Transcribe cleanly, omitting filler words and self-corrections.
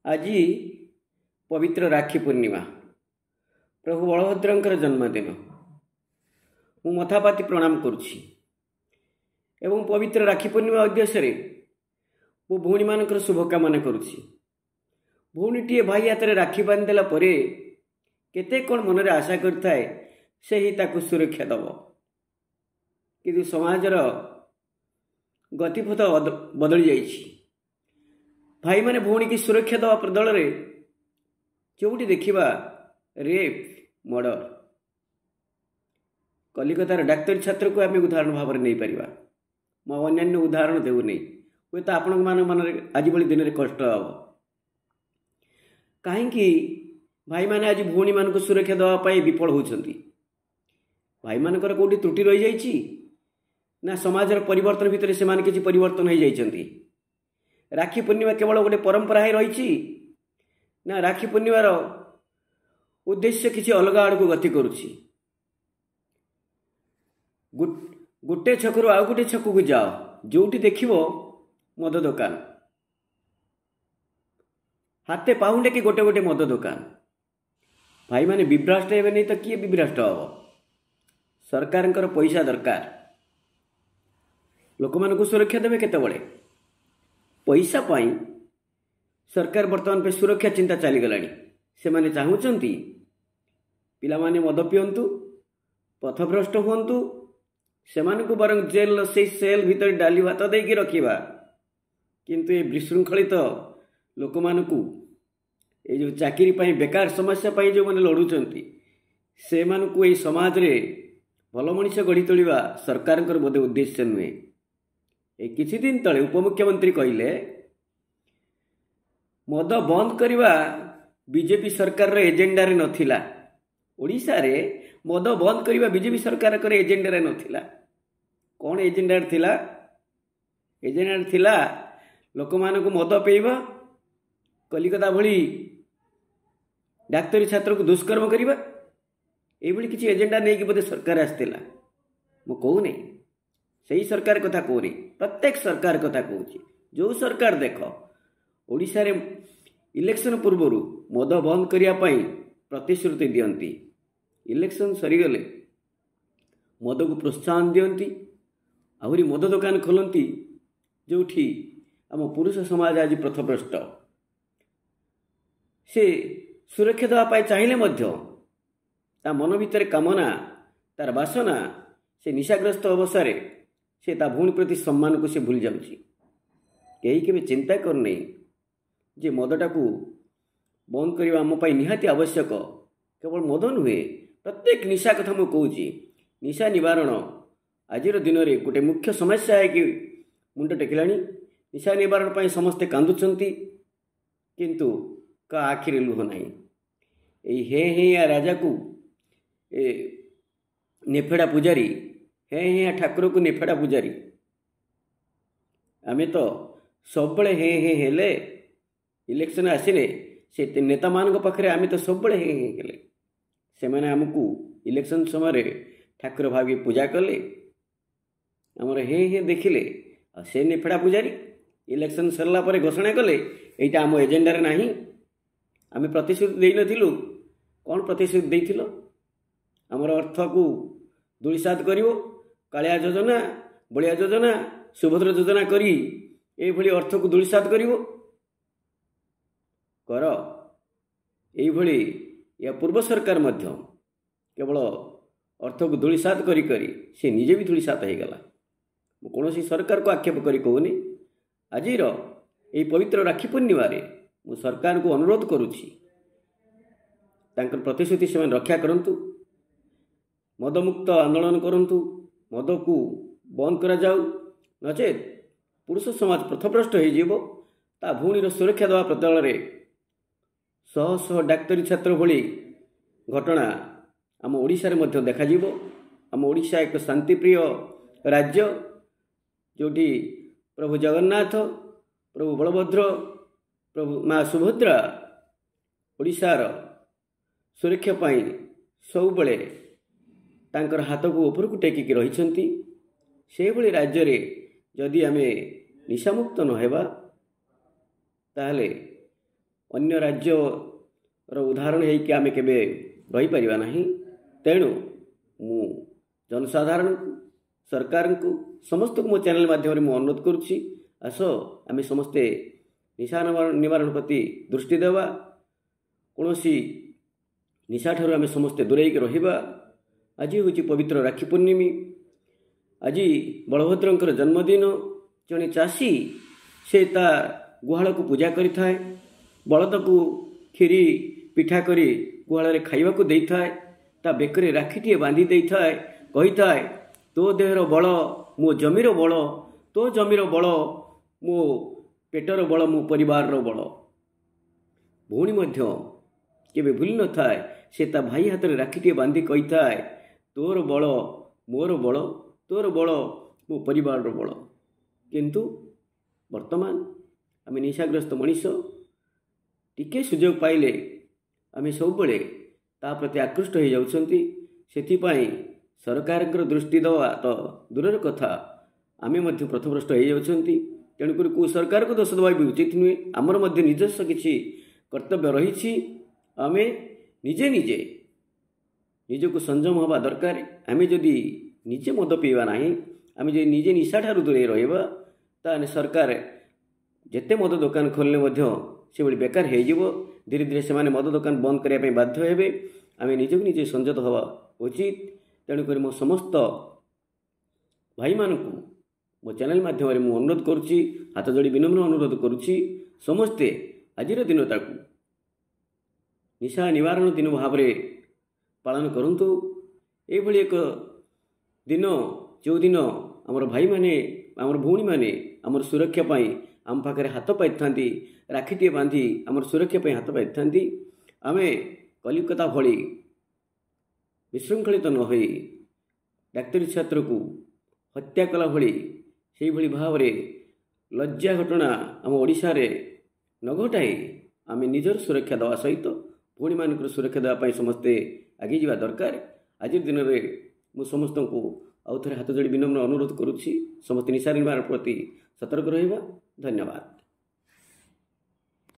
आज पवित्र राखी पूर्णिमा प्रभु बलभद्रंकर जन्मदिन मु मथापाति प्रणाम करुछि एवं पवित्र राखी पूर्णिमा उद्देश्य मु भौणी मानकर शुभकामना करुछि। भौणीटीए भाई हाथ में राखी बांधिदेला परे केते कौन मनरे आशा करथाए से ही ताकू सुरक्षा दब, किंतु समाजर गतिपथ बदली जाइछि। भाई माने भौणी की सुरक्षा दवा बदल रे जोटी देखिबा रेप मर्डर। कलिकतार डाक्तरी छात्र को आम उदाहरण भाव में नहीं पारिबा। मो अन्य उदाहरण देउ नहीं, हुए तो आपण मन आज भली दिन में कष्ट हम कहीं भाई माने आज भौणी मान को सुरक्षा देवाई विफल होती। भाई मानकर कौटी त्रुटि रही जाइछि ना समाजर परिवर्तन भितर से माने किछि परिवर्तन हो जाइछन्ति। राखी पूर्णिमा केवल गोटे परंपरा ही रही ना राखी पूर्णिमार उद्देश्य किसी अलग आड़ को गति करुछि। गोटे छकरू आउ गोटे छक को जाओ, जोटी देखिबो मद दुकान, हाथे पाउंडे कि गोटे गोटे मद दुकान। भाई माने विभ्राष्ट हेबे नहीं तो किए विभ्राष्ट हम। सरकार पैसा दरकार, लोक मान को सुरक्षा देवे केतेबेले पैसा पाई। सरकार वर्तमान पे सुरक्षा चिंता चली गलानी। से माने चाहूचंती पिला माने मद पियंतु, पथभ्रष्ट हुंतु, से मानकु बरं जेल से सेल भीतर डाली भात देकी रखिबा, किंतु ए विशृंखलित लोक मानकु ए जो चाकरी पाई बेकार समस्या पाई जो माने लड़ुचंती से मानकु ए समाज रे भल मनीष गढ़ी तोलिबा सरकारकर बोधे उद्देश्य नुहे। ए किछि दिन तले उपमुख्यमंत्री कहिले मद बंद करवा बीजेपी सरकार रे एजेंडा रे नथिला। ओडिशा रे मद बंद करवा बीजेपी सरकार करे एजेंडा रे नथिला। कौन एजेंडा रे थिला? एजेंडा रे थिला लोक मानकु मद पेइबा, कलिकता भली डाक्तरी छात्र को दुष्कर्म करवा, एभली किछि एजेंडा नहीं कि बोधे सरकार आस्तिला। मु कहू नहीं सही सरकार कथा कहू नहीं, प्रत्येक सरकार कथा कहूँ। जो सरकार देख ओडिशा रे इलेक्शन पूर्व मद बंद करने प्रतिश्रुति दियंती, इलेक्शन सरीगले मद को प्रोत्साहन दियंती, आहरी मद दुकान खोलती जोठी आम पुरुष समाज आज पथभ्रष्ट। से सुरक्षा देवाई चाहिए मध्य ता मन भितर कामना तार बासना से निशाग्रस्त अवस्था से ता भूमि प्रति सम्मान को से भूल जाउची। कहीं केबे चिंता कर नहीं जे मदटा को बंद करवा आम निहाती आवश्यक। केवल मद नुहे, प्रत्येक निशा कथा मु कहूची। निशा निवारण आज दिन में गोटे मुख्य समस्या है कि मुंड टेकिलानी। निशा निवारण पर समस्ते कांदुचंती, किंतु का आखिरे लुह नहीं। हे हे या राजा को नेफेड़ा पूजारी, हे हे ठाकुर को नेफेड़ा पूजारी। आमे तो सब बड़े हे हे हेले इलेक्शन आसिले से नेता मान पाखे आमे तो सब बड़े हे हे हेले। से माने हमकु इलेक्शन समय ठाकुर भावी पूजा कले, आमर हे हे देखिले, से नेफेड़ा पूजारी इलेक्शन सरला परे घोषणा कले एटा आम एजेंडा रे नाही। आमे प्रतिश्रुति देई नथिलु। कौन प्रतिश्रुति देइथिलो? आमर अर्थ को धूलिसात करिवो, कालिया योजना, बलिया योजना, सुभद्र योजना करी ए भली अर्थ को धूलिसात करिवो कर। एई भली या पूर्व सरकार मध्य केवल अर्थ को धूलिसात करी करी से निजे भी धूलिसात हो गला। कौन सरकार को आक्षेप करी कहूनी। आज ये पवित्र राखी पूर्णिमा रे मु सरकार को अनुरोध करुछि तांकर प्रतिश्रुति से रक्षा करंतु, मदमुक्त आंदोलन करंतु, मद को बंद करा जाऊ, नचेत पुरुष समाज पथभ्रष्ट हो जीवो। ता भूणीर सुरक्षा देवा बदल रे शह शह डाक्तरी छात्र भली घटना आम ओडिशा रे मध्य देखा जीवो। आम ओडिशा एक शांतिप्रिय राज्य जोटी प्रभु जगन्नाथ, प्रभु बलभद्र, प्रभु माँ सुभद्रा ओडिशार सुरक्षा पाई सब बड़े तांकर हाथ को ऊपर को टेकिक रही। से भली राज्य रे जदि आमे निशामुक्त न हेबा ताहले अन्य राज्यर उदाहरण होइकि आमे केबे रही परिबा नाही। तेणु मु जनसाधारण सरकार को समस्त मो चैनल माध्यम मु अनुरोध करुच्ची, आस आमे समस्ते निशा निवारण प्रति दृष्टि देवा, कौनसी निशा ठारू आमे समस्ते दूरेक रहिबा। आज हूँ पवित्र राखी पूर्णिमी, आज बलभद्रंकर जन्मदिन। जड़े चाषी से तार गुहाल को पूजा करिथाए, बलद को खीरी पिठा करी गुहाल खाइबा को देइथाए, ता बेकरे राखीटे बांधी देइथाए, कहिथाए तो देहर बल मो जमीर बल, तो जमीर बल मो पेटर बल, मो परिवार बल। भौणी मध्य केबे भूली न थाए, से ता भाई हाथ में राखीटे बांधी कहिथाए तोर बल मोर बल, तोर बल मो परिवार बल। किंतु वर्तमान आम निशाग्रस्त मनीष टिके सुजोग पाइले आम सब ता प्रति आकृष्ट हो जाउछंती। सेथिपाई सरकार दृष्टि देवा तो दूर कथा, आमे मध्य पथभ्रष्ट हो जाउछंती। तेणुकर को सरकार को दोष देवा भी उचित नुहे। आमर मध्य निजस्व किछि कर्तव्य रही, आमे निजे निजे निजको संयम हवा दरकार। आमे जदि निजे मद पीवा नाही, आमे जे निजे निशा ठारू दूरे रहिबा, ताने सरकार जेते मद दुकान खोलने मध्य से बड़ी बेकार हो जीवो। धीरे धीरे से मद दुकान बंद करने बाध्य हेबे। आमे निजको निजे संयत हवा उचित। तेणुकर मो समस्त भाई मानकु मो चैनल माध्यम मु अनुरोध करुच्ची, हाथ जोड़ी विनम्र अनुरोध करुच्ची, समस्ते आजिर दिनटाकू निशा निवारण दिन भाव में पालन करंतु। एभली एक दिन जो दिन आमर भाई माने आमर भौणी माने आमर सुरक्षा पाई आम पाखे हाथ पाई थांती, राखीटे बांधी आमर सुरक्षा पाई हाथ पाई थांती। आमे कलिकता भली विशृंखलित न होई डाक्तरी छात्र को हत्या कला भली से भली भाव में लज्जा घटना आम ओडिशा रे न घटाई आमे निजर सुरक्षा देवा सहित भौणी मानकर सुरक्षा देवाई समस्ते आगे जावा दरकार। आज दिन में मु समस्त को आउ थे हाथ जोड़ी विनम्र अनुरोध करुच्ची, समस्त निशा निवारण प्रति सतर्क रहिबा। धन्यवाद।